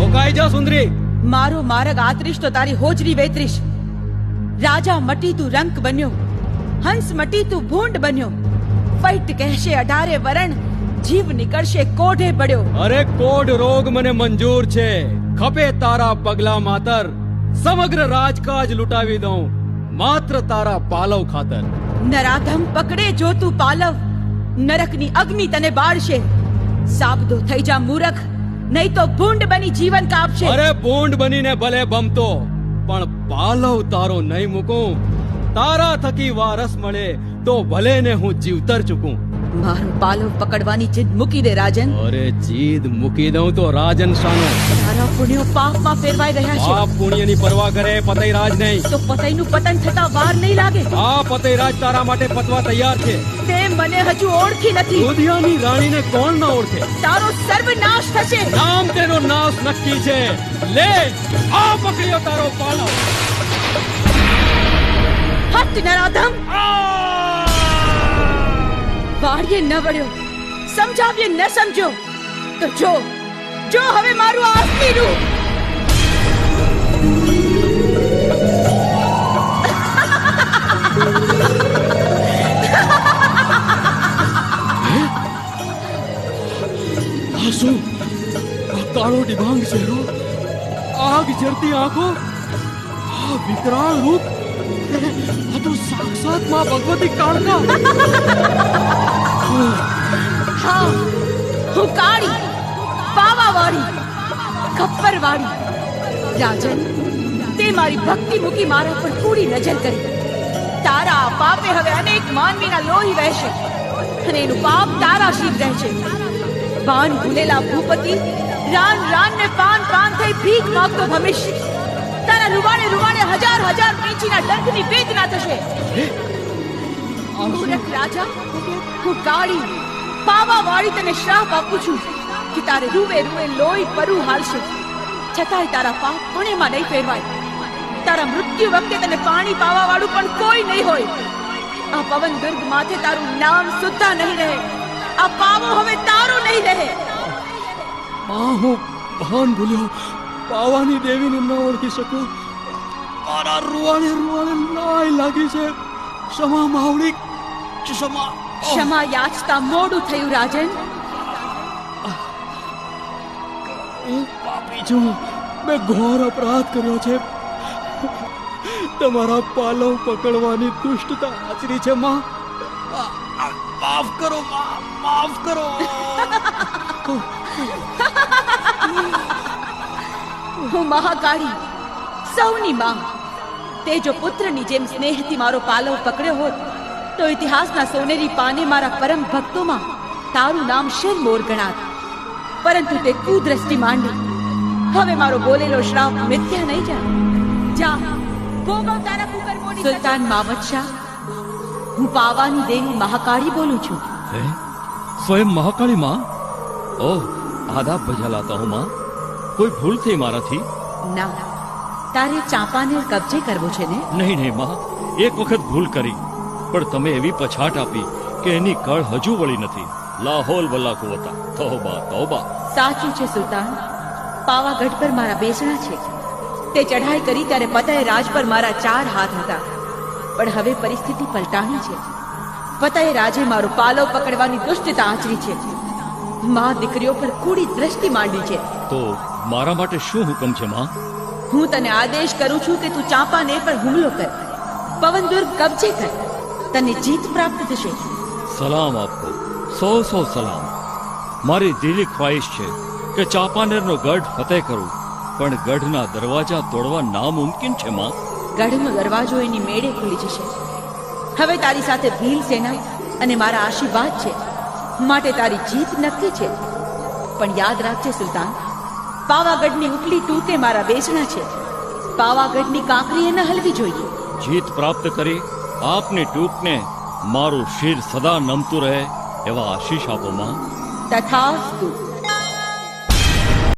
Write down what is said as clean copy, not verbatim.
રોકાઈ જા સુંદરી. મારો માર્ગ આતરીશ તો તારી હોજરી વેતરીશ. રાજા મટી તું રંક બન્યો, હંસ મટી તું ભૂંડ બન્યો. ફૈટ કહેશે 18 વરણ, જીવ નીકળશે કોઢે પડ્યો. અરે કોઢ રોગ મને મંજૂર છે, ખપે તારા પગલા માતર. સમગ્ર રાજકાજ લૂંટાવી દઉં માત્ર તારા પાલવ ખાતર. નરાધમ પકડે જો તું પાલવ, નરકની અગ્નિ તને બાળશે. સાબદો થઈ જા મૂરખ, નહીં તો ભૂંડ બની જીવન કાપશે. અરે ભૂંડ બનીને ભલે બમતો, પણ પાલવ તારો નહીં મૂકું. તારા થકી વારસ મળે તો ભલે ને હું જીવતર ચૂકું. મારો પાલવ પકડવાની જીદ મૂકી દે રાજન. અરે જીદ મૂકી દઉં તો રાજન શાનો? તારા પુણ્યો પાપમાં ફેરવાઈ રહ્યા છે. આ પુણ્યની પરવા કરે પતઈરાજ નહીં. તો પતઈનું પતન થતા વાર નહીં લાગે. આ પતઈરાજ તારા માટે પતવા તૈયાર છે. તે મને હજુ ઓળખી નથી. દુધિયાની રાણીને કોણ ન ઓળખે? તારો સર્વનાશ થશે. નામ તેનો નાશ નક્કી છે. લે આ પકડ્યો તારો પાલવ. હટ નરાધમ! વાડીએ ન વળ્યો, સમજાવીએ ન સમજ્યો તો જો જો હવે મારું આ અસલી રૂપ. આ શું? આ કાળો ડિબાંગ ચહેરો, આગ જરતી આંખો, આ વિકરાળ રૂપ, આ તો સાક્ષાત માં ભગવતી કાળકા. હા, હું કાળી, પાવાવાળી, ખપ્પરવાળી. રાજન, તે મારી ભક્તિ મૂકી મારા પર કૂડી નજર કરી. તારા આ પાપે હવે અનેક માનવીના લોહી વહેશે અને એનું પાપ તારા શીર રહેશે. ભાન ભૂલેલા ભૂપતિ રાન રાન ને પાન પાન થઈ ભીખ માંગતો ભમીશ. તારા રૂવાડે રૂવાડે હજાર હજાર પીંછીના ડંખની વેદના થશે. મૂરખ રાજા, હું કાળી પાવાવાળી તને શ્રાપ આપું છું કે તારે રૂવે રૂવે લોહી પરુ હાલશે, છતાંય તારા પાપ પુણ્યમાં નહીં ફેરવાય. તારા મૃત્યુ વખતે તને પાણી પાવાવાળું પણ કોઈ નહીં હોય. આ પવન દુર્ગ માથે તારું નામ સુદ્ધા નહીં રહે. આ પાવો હવે તારો નહીં રહે. હું ભાન ભૂલ્યો, પાવાની દેવીને ન ઓળખી શકું. મારા રૂવાડે રૂવાડે લાય લાગી છે. ક્ષમા માવડી, ક્ષમા. ક્ષમા યાચતા મોડું થયું રાજન. હું પાપી છું, મેં ઘોર અપરાધ કર્યો છે. તમારા પાલવ પકડવાની દુષ્ટતા આચરી છે માં. માફ કરો માં, માફ કરો. હું મહાકાળી, સૌની માં. તે જો પુત્રની જેમ સ્નેહથી મારો પાલવ પકડ્યો હોત તો ઇતિહાસના સોનેરી પાને મારા પરમ ભક્તોમાં તારું નામ શેરમોર ગણાત. પરંતુ તે કુદ્રષ્ટિ માંડી. હવે મારો બોલેલો શ્રાપ મિથ્યા નહીં જાય. જા ભોગવ તારા કુકર્મોની. સુલતાન મામદ શાહ, હું પાવાની દેવી મહાકાળી બોલું છું. સ્વયં મહાકાળી માં? ઓહ, આદાબ બજા લાતા હું માં. કોઈ ભૂલ થઈ મારાથી? ના, તારે ચાંપાનેર કબજે કરવો છે ને? નહીં નહીં માં, એક વખત ભૂલ કરી, પણ તમે એવી પછાટ આપી કે એની કળ હજુ વળી નથી. લાહોલ વલ્લા કુવતા, તૌબા તૌબા. સાચું છે સુલતાન, પાવાગઢ પર મારા બેસણા છે. તે ચઢાઈ કરી ત્યારે પતય રાજ પર મારા 4 હાથ હતા. પણ હવે પરિસ્થિતિ પલટાણી છે. પતય રાજે મારો પાલવ પકડવાની દુષ્ટતા આચરી છે. માં દીકરીઓ પર કૂડી દ્રષ્ટિ માંડી છે. તો મારા માટે શું હુકમ છે માં? હું તને આદેશ કરું છું કે તું ચાંપાનેર પર હુમલો કર, પવનદુર્ગ કબજે કર. તને જીત પ્રાપ્ત થશે. સલામ આપો, 100 સલામ. મારી દિલી ખ્વાહિશ છે કે ચાંપાનેરનો ગઢ ફતેહ કરું, પણ ગઢના દરવાજા તોડવા નામુમકિન છે માં. ગઢનો દરવાજો એની મેળે ખુલી જશે. હવે તારી સાથે ભીલ સેના અને મારા આશીર્વાદ છે, માટે તારી જીત નક્કી છે. પણ યાદ રાખજે સુલતાન, પાવાગઢની ઉપલી તૂતે મારા બેસણા છે. પાવાગઢની કાંકરીએ ન હલવી જોઈએ. જીત પ્રાપ્ત કરી આપની ટૂકને મારું શિર સદા નમતું રહે એવા આશીષ આપો માં. તથાસ્તુ.